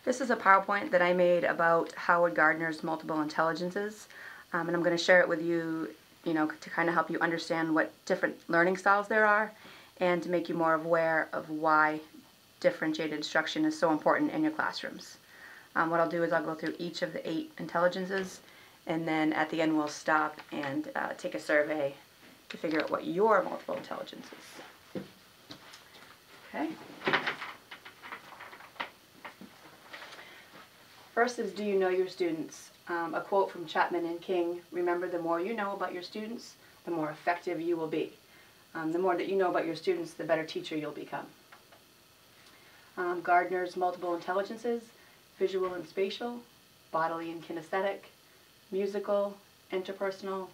This is a PowerPoint that I made about Howard Gardner's multiple intelligences, and I'm going to share it with you, to kind of help you understand what different learning styles there are, and to make you more aware of why differentiated instruction is so important in your classrooms. What I'll do is I'll go through each of the 8 intelligences, and then at the end we'll stop and take a survey to figure out what your multiple intelligence is. Okay. First is, do you know your students? A quote from Chapman and King: remember, the more you know about your students, the more effective you will be. The more that you know about your students, the better teacher you'll become. Gardner's multiple intelligences: visual and spatial, bodily and kinesthetic, musical, interpersonal,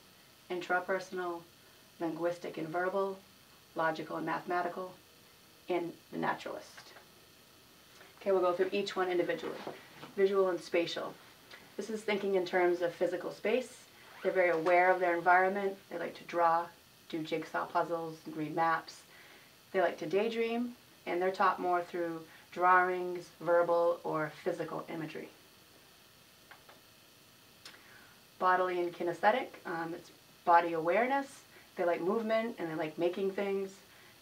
intrapersonal, linguistic and verbal, logical and mathematical, and the naturalist. Okay, we'll go through each one individually. Visual and spatial. This is thinking in terms of physical space. They're very aware of their environment. They like to draw, do jigsaw puzzles, and read maps. They like to daydream, and they're taught more through drawings, verbal, or physical imagery. Bodily and kinesthetic. It's body awareness. They like movement, and they like making things.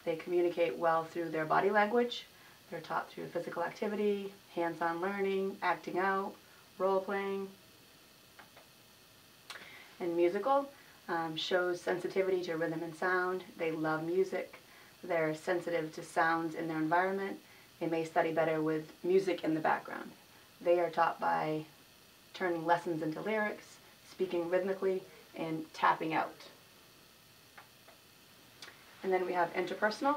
They communicate well through their body language. They're taught through physical activity, hands-on learning, acting out, role-playing. And musical shows sensitivity to rhythm and sound. They love music. They're sensitive to sounds in their environment. They may study better with music in the background. They are taught by turning lessons into lyrics, speaking rhythmically, and tapping out. And then we have interpersonal.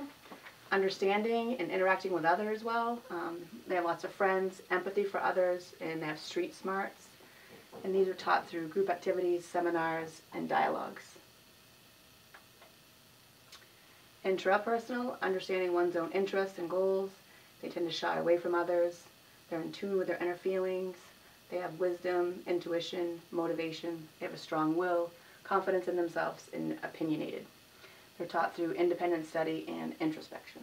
Understanding and interacting with others well. They have lots of friends, empathy for others, and they have street smarts. And these are taught through group activities, seminars, and dialogues. Intrapersonal, understanding one's own interests and goals. They tend to shy away from others. They're in tune with their inner feelings. They have wisdom, intuition, motivation. They have a strong will, confidence in themselves, and opinionated. They're taught through independent study and introspection.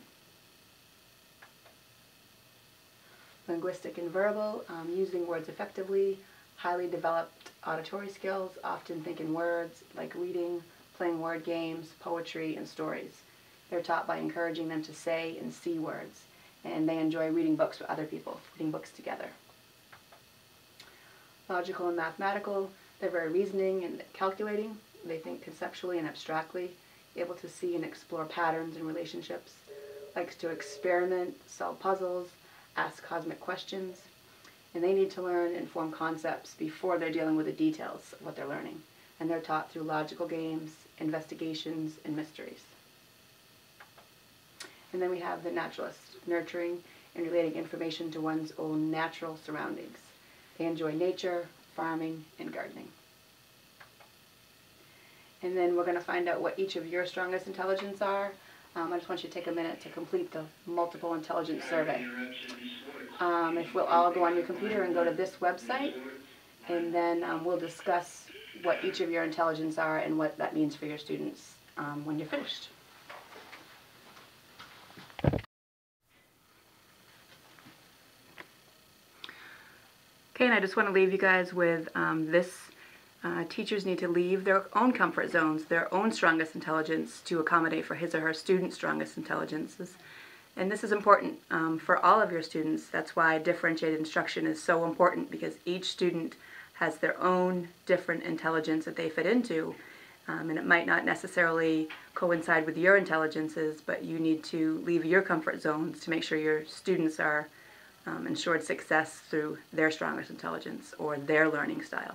Linguistic and verbal, using words effectively, highly developed auditory skills, often think in words, like reading, playing word games, poetry, and stories. They're taught by encouraging them to say and see words, and they enjoy reading books with other people, reading books together. Logical and mathematical, they're very reasoning and calculating. They think conceptually and abstractly, able to see and explore patterns and relationships, likes to experiment, solve puzzles, ask cosmic questions, and they need to learn and form concepts before they're dealing with the details of what they're learning. And they're taught through logical games, investigations, and mysteries. And then we have the naturalist, nurturing and relating information to one's own natural surroundings. They enjoy nature, farming, and gardening. And then we're going to find out what each of your strongest intelligence are. I just want you to take a minute to complete the multiple intelligence survey. If we'll all go on your computer and go to this website, and then we'll discuss what each of your intelligence are and what that means for your students when you're finished. Okay, and I just want to leave you guys with this. Teachers need to leave their own comfort zones, their own strongest intelligence, to accommodate for his or her student's strongest intelligences. And this is important for all of your students. That's why differentiated instruction is so important, because each student has their own different intelligence that they fit into. And it might not necessarily coincide with your intelligences, but you need to leave your comfort zones to make sure your students are ensured success through their strongest intelligence or their learning style.